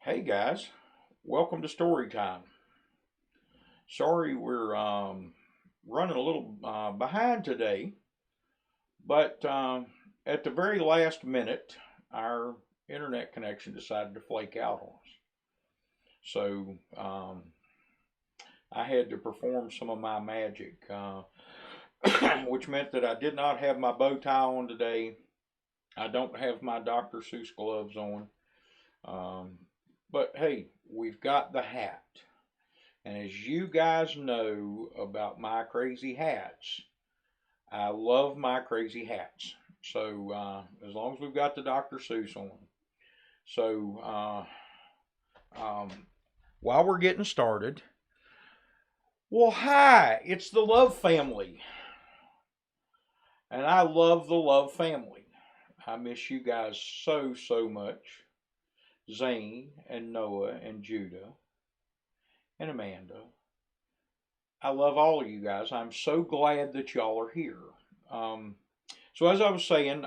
Hey guys, welcome to Storytime. Sorry we're running a little behind today, but at the very last minute, our internet connection decided to flake out on us. So I had to perform some of my magic, which meant that I did not have my bow tie on today. I don't have my Dr. Seuss gloves on. Um, but hey, we've got the hat. And as you guys know about my crazy hats, I love my crazy hats. So as long as we've got the Dr. Seuss on. So um, while we're getting started, well, hi, it's the Love family. And I love the Love family. I miss you guys so, so much. Zane and Noah and Judah and Amanda. I love all of you guys. I'm so glad that y'all are here. Um, so, as I was saying,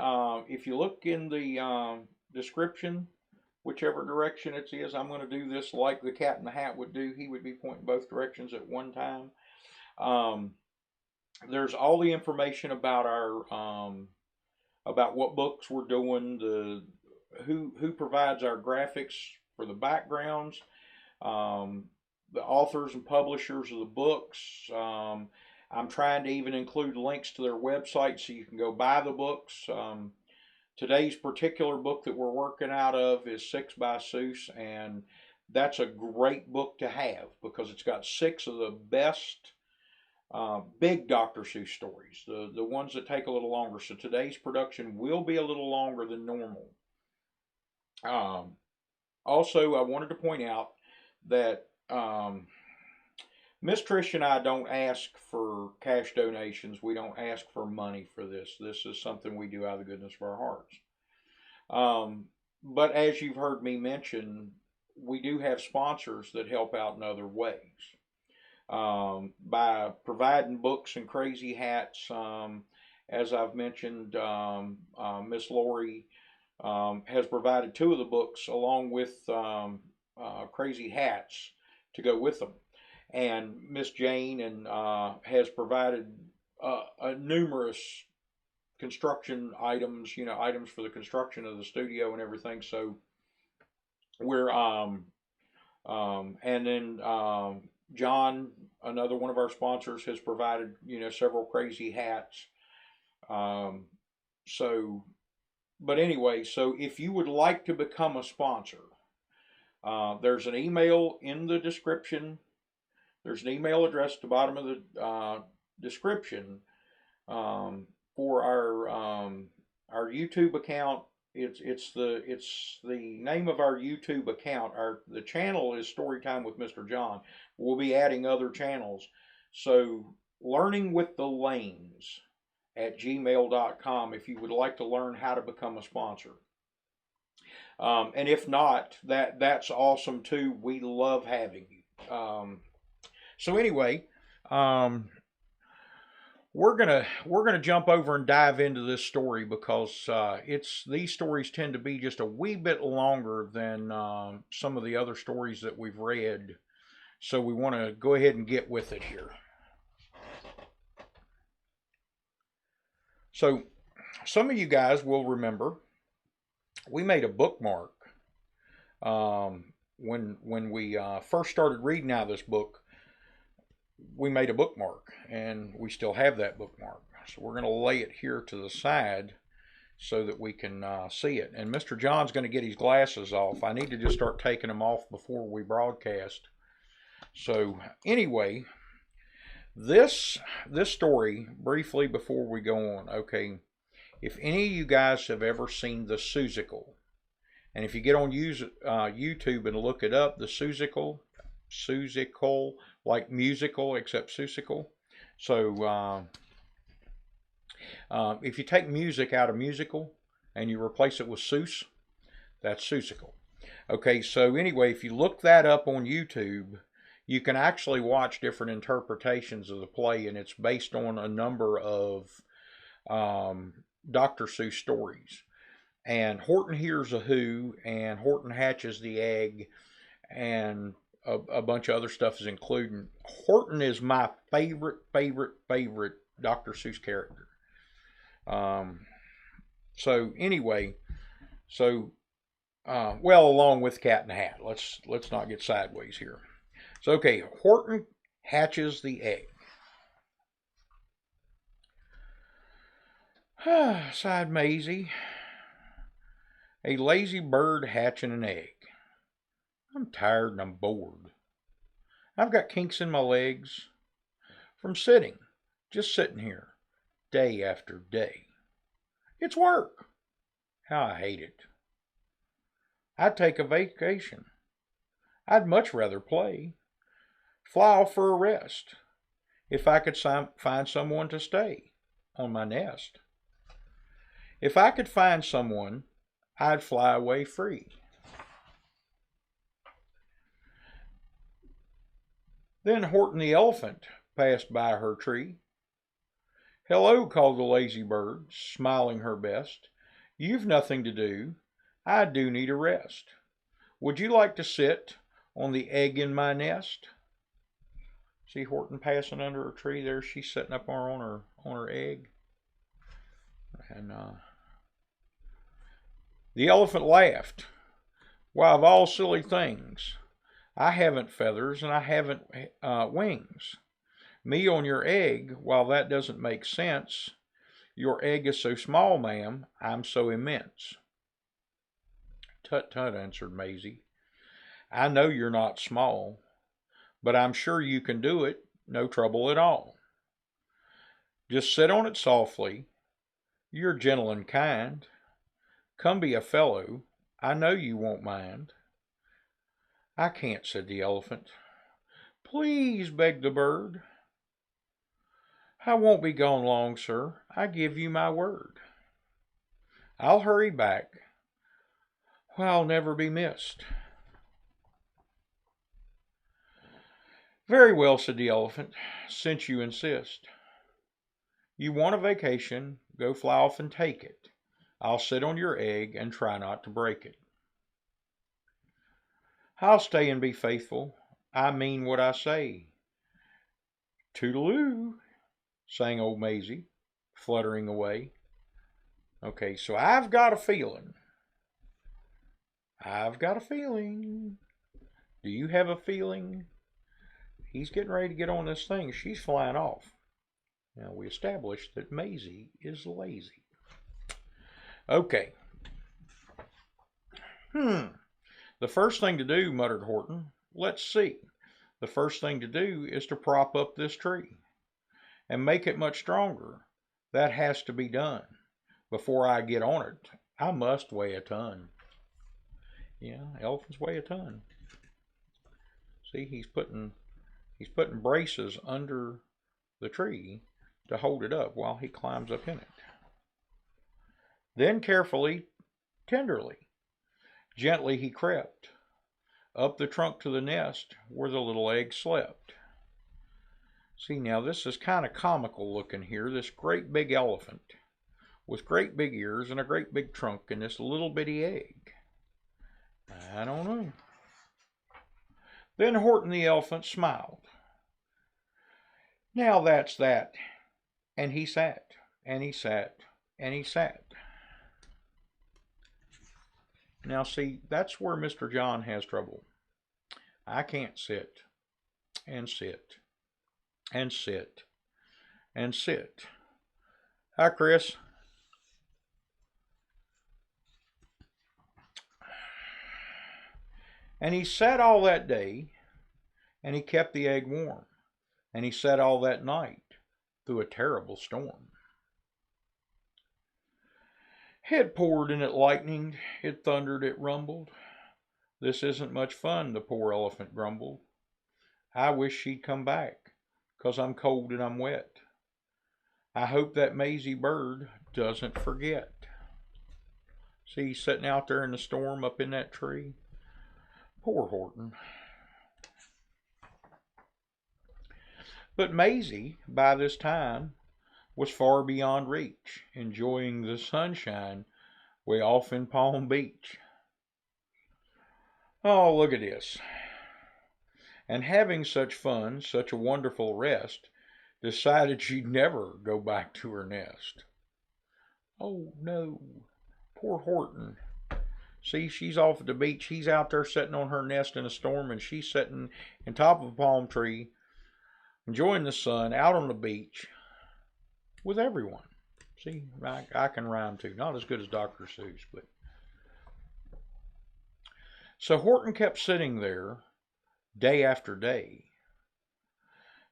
if you look in the description, whichever direction it is, I'm going to do this like the cat in the hat would do. He would be pointing both directions at one time. Um, there's all the information about our about what books we're doing, the who provides our graphics for the backgrounds, um, the authors and publishers of the books. I'm trying to even include links to their website so you can go buy the books. Today's particular book that we're working out of is Six by Seuss, and that's a great book to have because it's got six of the best big Dr. Seuss stories, the ones that take a little longer. So today's production will be a little longer than normal. Um, Also, I wanted to point out that Miss Trish and I don't ask for cash donations. We don't ask for money for this. This is something we do out of the goodness of our hearts. But as you've heard me mention, we do have sponsors that help out in other ways. By providing books and crazy hats, as I've mentioned, Miss Lori has provided two of the books along with crazy hats to go with them. And Miss Jane and has provided numerous construction items, items for the construction of the studio and everything. So we're and then John, another one of our sponsors, has provided several crazy hats. Um, so, but anyway, so if you would like to become a sponsor, there's an email in the description. There's an email address at the bottom of the description for our YouTube account. It's the name of our YouTube account. The channel is Storytime with Mr. John. We'll be adding other channels. So learning with the lanes at gmail.com if you would like to learn how to become a sponsor. And if not, that's awesome too. We love having you. So anyway, we're gonna jump over and dive into this story because these stories tend to be just a wee bit longer than some of the other stories that we've read. So we want to go ahead and get with it here. So some of you guys will remember we made a bookmark when we first started reading out of this book. We made a bookmark and we still have that bookmark. So we're going to lay it here to the side so that we can see it. And Mr. John's going to get his glasses off. I need to just start taking them off before we broadcast. So anyway, this story, briefly before we go on, okay, if any of you guys have ever seen the Seussical, and if you get on YouTube and look it up, the Seussical, like musical, except Seussical. So if you take music out of musical and you replace it with Seuss, that's Seussical. Okay, so anyway, if you look that up on YouTube, you can actually watch different interpretations of the play, and it's based on a number of Dr. Seuss stories. And Horton Hears a Who and Horton Hatches the Egg and a bunch of other stuff is included. Horton is my favorite Dr. Seuss character. So anyway, well, along with Cat in the Hat. Let's not get sideways here. So okay, Horton hatches the egg. Sighed Maisie. A lazy bird hatching an egg. I'm tired and I'm bored. I've got kinks in my legs from sitting, just sitting here, day after day. It's work. How I hate it. I'd take a vacation. I'd much rather play. Fly off for a rest. If I could find someone to stay on my nest. If I could find someone, I'd fly away free. Then Horton the elephant passed by her tree. Hello, called the lazy bird, smiling her best. You've nothing to do. I do need a rest. Would you like to sit on the egg in my nest? See Horton passing under her tree there. She's sitting up on her egg. And the elephant laughed. Why, of all silly things, I haven't feathers and I haven't wings. Me on your egg, while that doesn't make sense, your egg is so small, ma'am, I'm so immense. Tut, tut, answered Maisie. I know you're not small, but I'm sure you can do it, no trouble at all. Just sit on it softly. You're gentle and kind. Come be a fellow. I know you won't mind. I can't, said the elephant. Please, begged the bird. I won't be gone long, sir. I give you my word. I'll hurry back. I'll never be missed. Very well, said the elephant, since you insist. You want a vacation, go fly off and take it. I'll sit on your egg and try not to break it. I'll stay and be faithful. I mean what I say. Toodaloo, sang old Maisie, fluttering away. Okay, so I've got a feeling. I've got a feeling. Do you have a feeling? He's getting ready to get on this thing. She's flying off. Now, we established that Maisie is lazy. Okay. The first thing to do, muttered Horton. Let's see. The first thing to do is to prop up this tree and make it much stronger. That has to be done. Before I get on it, I must weigh a ton. Yeah, elephants weigh a ton. See, he's putting braces under the tree to hold it up while he climbs up in it. Then carefully, tenderly, gently he crept up the trunk to the nest where the little egg slept. See, now this is kind of comical looking here. This great big elephant with great big ears and a great big trunk and this little bitty egg. I don't know. Then Horton the elephant smiled. Now that's that. And he sat, and he sat, and he sat. Now see, that's where Mr. John has trouble. I can't sit, and sit, and sit, and sit. Hi, Chris. And he sat all that day, and he kept the egg warm, and he sat all that night through a terrible storm. It poured and it lightened, it thundered, it rumbled. This isn't much fun, the poor elephant grumbled. I wish she'd come back, 'cause I'm cold and I'm wet. I hope that Maisie bird doesn't forget. See, he's sitting out there in the storm up in that tree. Poor Horton. But Maisie, by this time, was far beyond reach, enjoying the sunshine way off in Palm Beach. Oh, look at this. and having such fun, such a wonderful rest, decided she'd never go back to her nest. Oh no, poor Horton. See, she's off at the beach. He's out there sitting on her nest in a storm, and she's sitting on top of a palm tree, enjoying the sun out on the beach with everyone. See, I can rhyme too. Not as good as Dr. Seuss, but. So Horton kept sitting there day after day,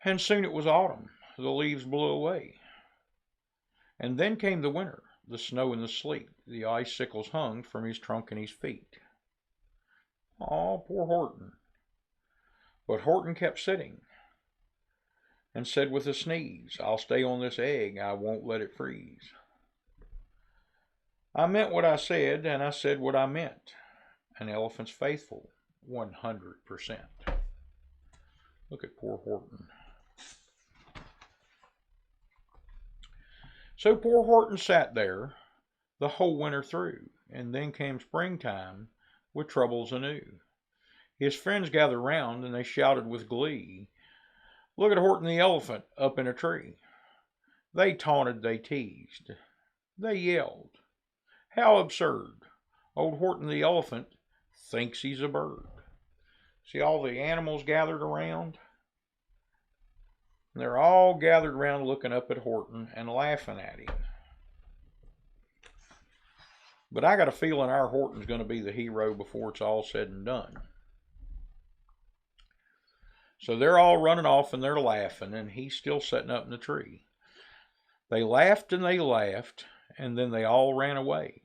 and soon it was autumn. The leaves blew away. And then came the winter, the snow and the sleet. The icicles hung from his trunk and his feet. Oh, poor Horton. But Horton kept sitting and said with a sneeze, I'll stay on this egg, I won't let it freeze. I meant what I said, and I said what I meant. An elephant's faithful, 100%. Look at poor Horton. So poor Horton sat there the whole winter through, and then came springtime with troubles anew. His friends gathered round, and they shouted with glee, look at Horton the elephant up in a tree. They taunted, they teased, they yelled. How absurd! Old Horton the elephant thinks he's a bird. See all the animals gathered around? They're all gathered around looking up at Horton and laughing at him. But I got a feeling our Horton's going to be the hero before it's all said and done. So they're all running off and they're laughing, and he's still sitting up in the tree. They laughed, and then they all ran away.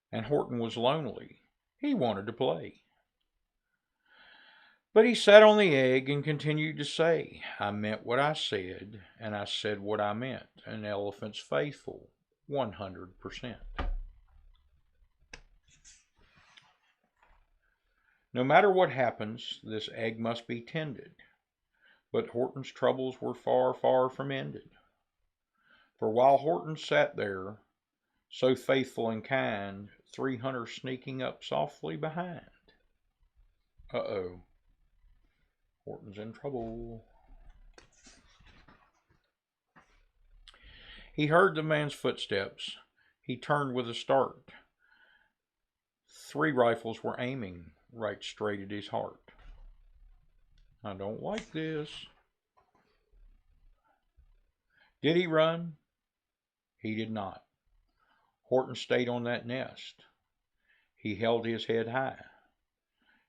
And Horton was lonely. He wanted to play. But he sat on the egg and continued to say, I meant what I said, and I said what I meant. An elephant's faithful, 100%. No matter what happens, this egg must be tended. But Horton's troubles were far, far from ended. For while Horton sat there, so faithful and kind, 3 hunters sneaking up softly behind. Uh-oh. Horton's in trouble. He heard the man's footsteps. He turned with a start. 3 rifles were aiming right straight at his heart. I don't like this. Did he run? He did not. Horton stayed on that nest. He held his head high.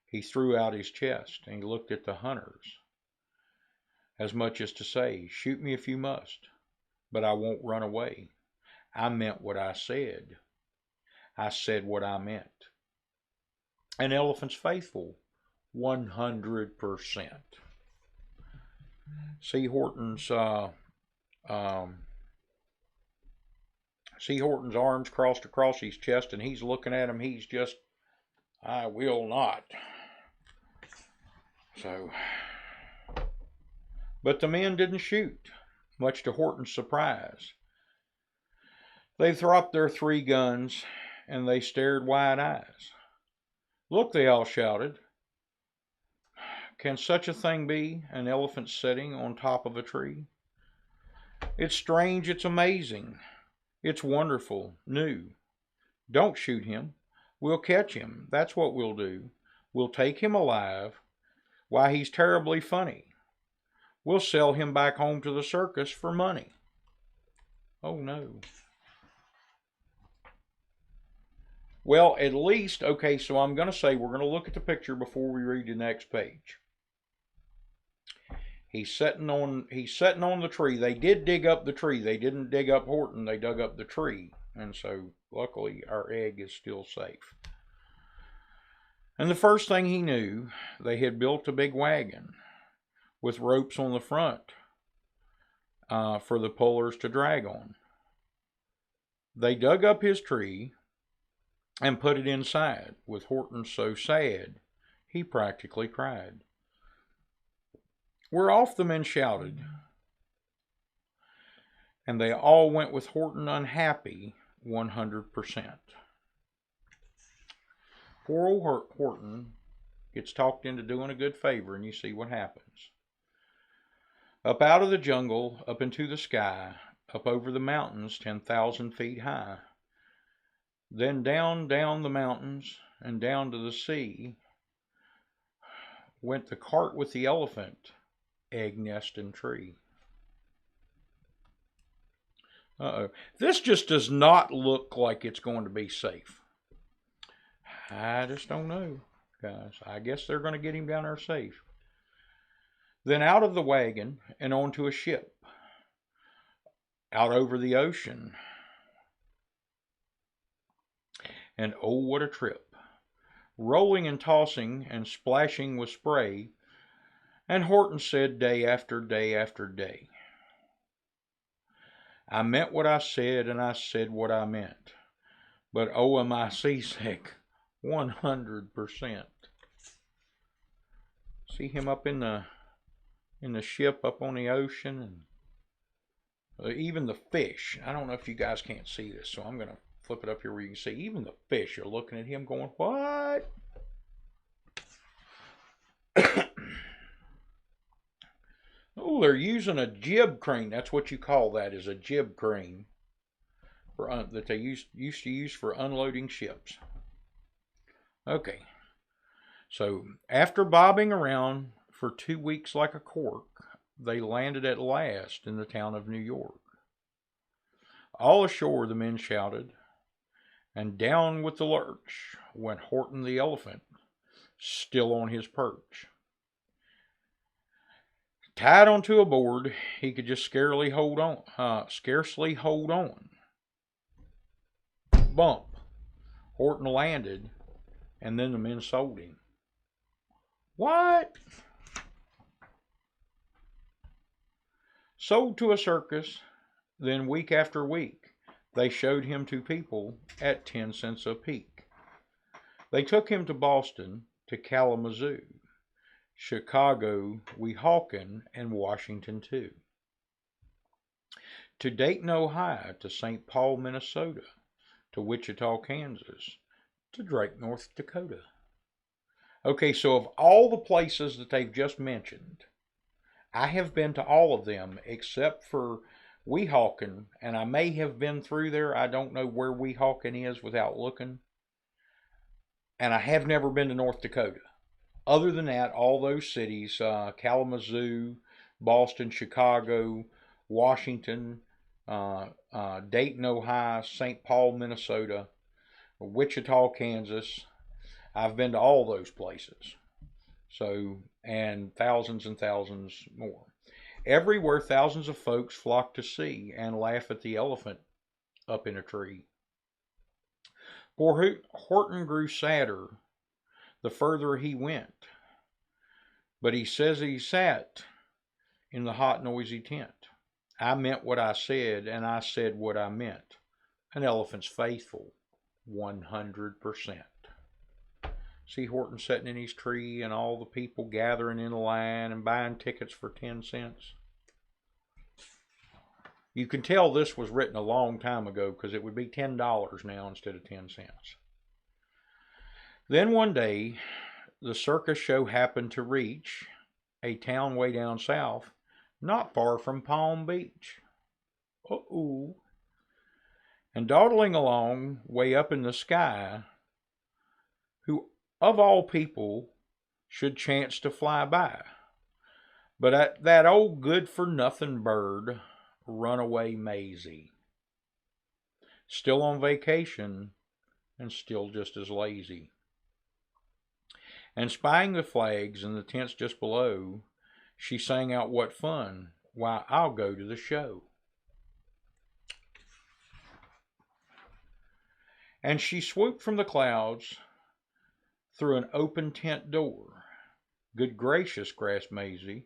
He threw out his chest and he looked at the hunters, as much as to say, shoot me if you must, but I won't run away. I meant what I said. I said what I meant. An elephant's faithful, 100%. See Horton's arms crossed across his chest, and he's looking at him. He's just, I will not. So, but the men didn't shoot, much to Horton's surprise. They dropped their 3 guns, and they stared wide eyes. Look, they all shouted. Can such a thing be, an elephant sitting on top of a tree? It's strange, it's amazing, it's wonderful, new. Don't shoot him. We'll catch him. That's what we'll do. We'll take him alive. Why, he's terribly funny. We'll sell him back home to the circus for money. Oh no. Well, at least, okay, so I'm going to say we're going to look at the picture before we read the next page. He's sitting on the tree. They did dig up the tree. They didn't dig up Horton. They dug up the tree. And so, luckily, our egg is still safe. And the first thing he knew, they had built a big wagon with ropes on the front for the pullers to drag on. They dug up his tree and put it inside, with Horton so sad he practically cried. We're off, the men shouted, and they all went with Horton unhappy 100%. Poor old Horton, gets talked into doing a good favor, and you see what happens. Up out of the jungle, up into the sky, up over the mountains 10,000 feet high. Then down the mountains and down to the sea went the cart with the elephant, egg, nest, and tree. Uh-oh. This just does not look like it's going to be safe. I just don't know, guys. I guess they're going to get him down there safe. Then out of the wagon and onto a ship. Out over the ocean. And oh, what a trip. Rolling and tossing and splashing with spray. And Horton said day after day after day, I meant what I said and I said what I meant. But oh, am I seasick 100%. See him up in the ship up on the ocean, and even the fish. I don't know if you guys can't see this, so I'm going to flip it up here where you can see. Even the fish are looking at him going, what? Oh, they're using a jib crane. That's what you call that, is a jib crane that they used to use for unloading ships. Okay, so after bobbing around for 2 weeks like a cork, they landed at last in the town of New York. All ashore, the men shouted, and down with the lurch went Horton the elephant, still on his perch. Tied onto a board, he could just scarcely hold on. Bump. Horton landed, and then the men sold him. What? Sold to a circus, then week after week, they showed him to people at 10 cents a peek. They took him to Boston, to Kalamazoo, Chicago, Weehawken, and Washington too. To Dayton, Ohio, to St. Paul, Minnesota, to Wichita, Kansas, to Drake, North Dakota. Okay, so of all the places that they've just mentioned, I have been to all of them except for Weehawken, and I may have been through there. I don't know where Weehawken is without looking. And I have never been to North Dakota. Other than that, all those cities, Kalamazoo, Boston, Chicago, Washington, Dayton, Ohio, St. Paul, Minnesota, Wichita, Kansas. I've been to all those places. So, and thousands more. Everywhere, thousands of folks flock to see and laugh at the elephant up in a tree. Poor Horton grew sadder the further he went, but he says he sat in the hot, noisy tent. I meant what I said, and I said what I meant. An elephant's faithful, 100%. See Horton sitting in his tree and all the people gathering in a line and buying tickets for 10 cents. You can tell this was written a long time ago because it would be $10 now instead of 10 cents. Then one day, the circus show happened to reach a town way down south, not far from Palm Beach. Uh-oh. And dawdling along way up in the sky, who of all people should chance to fly by, but that old good-for-nothing bird, Runaway Maisie. Still on vacation and still just as lazy. And spying the flags and the tents just below, she sang out, what fun, why I'll go to the show. And she swooped from the clouds through an open tent door. Good gracious, gasped Maisie,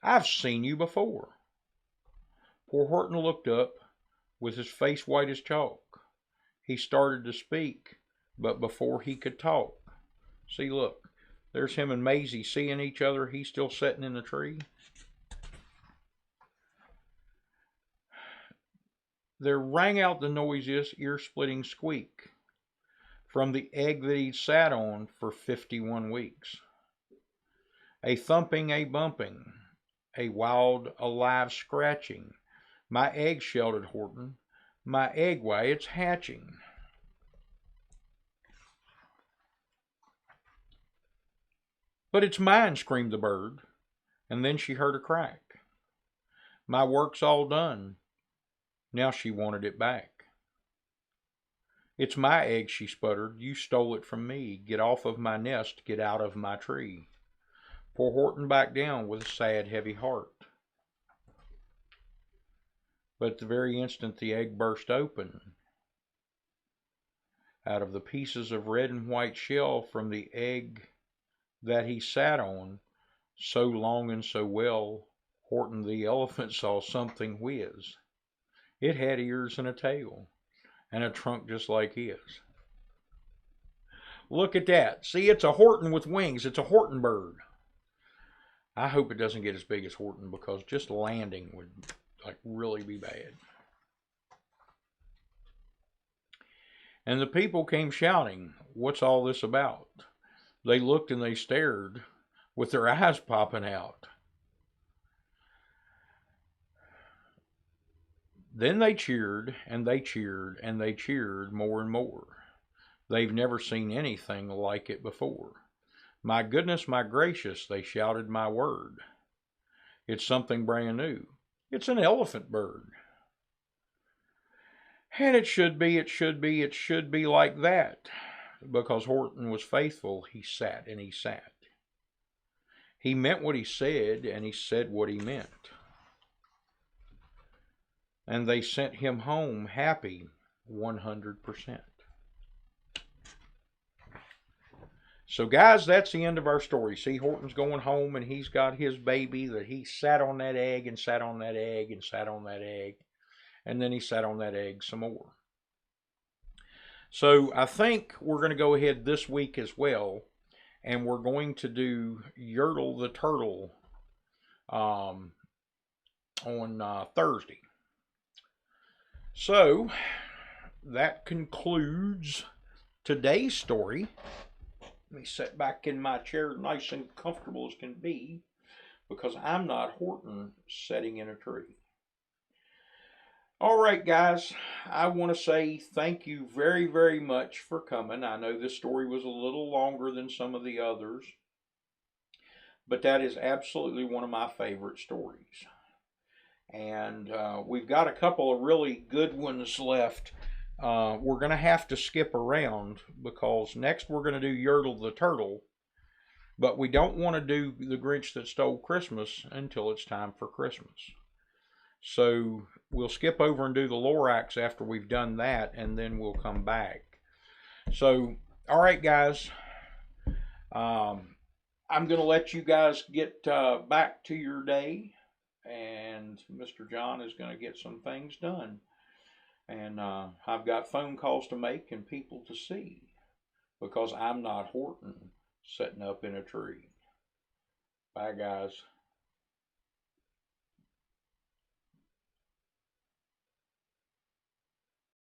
I've seen you before. Poor Horton looked up with his face white as chalk. He started to speak, but before he could talk, see, look, there's him and Maisie seeing each other. He's still sitting in the tree. There rang out the noisiest, ear-splitting squeak. from the egg that he'd sat on for 51 weeks. A thumping, a bumping, a wild, alive scratching. My egg, shouted Horton. My egg, why, it's hatching. But it's mine, screamed the bird, and then she heard a crack. My work's all done. Now she wanted it back. It's my egg, she sputtered. You stole it from me. Get off of my nest, get out of my tree. Poor Horton backed down with a sad, heavy heart. But at the very instant the egg burst open, out of the pieces of red and white shell from the egg that he sat on so long and so well, Horton the elephant saw something whiz. It had ears and a tail, and a trunk just like his. Look at that. See, it's a Horton with wings. It's a Horton bird. I hope it doesn't get as big as Horton, because just landing would really be bad. And the people came shouting, what's all this about? They looked and they stared with their eyes popping out. Then they cheered and they cheered and they cheered more and more. They've never seen anything like it before. My goodness, my gracious, they shouted my word. It's something brand new. It's an elephant bird. And it should be like that. Because Horton was faithful, he sat and he sat. He meant what he said, and he said what he meant. And they sent him home happy 100%. So guys, that's the end of our story. See, Horton's going home and he's got his baby that he sat on that egg and sat on that egg and sat on that egg. And then he sat on that egg some more. So I think we're going to go ahead this week as well, and we're going to do Yertle the Turtle on Thursday. So that concludes today's story. Let me sit back in my chair nice and comfortable as can be, because I'm not Horton sitting in a tree. All right, guys, I want to say thank you very, very much for coming. I know this story was a little longer than some of the others, but that is absolutely one of my favorite stories. And we've got a couple of really good ones left. We're going to have to skip around, because next we're going to do Yertle the Turtle, but we don't want to do The Grinch That Stole Christmas until it's time for Christmas. So we'll skip over and do the Lorax after we've done that, and then we'll come back. So, all right, guys. I'm going to let you guys get back to your day, and Mr. John is going to get some things done. And I've got phone calls to make and people to see, because I'm not Horton sitting up in a tree. Bye, guys.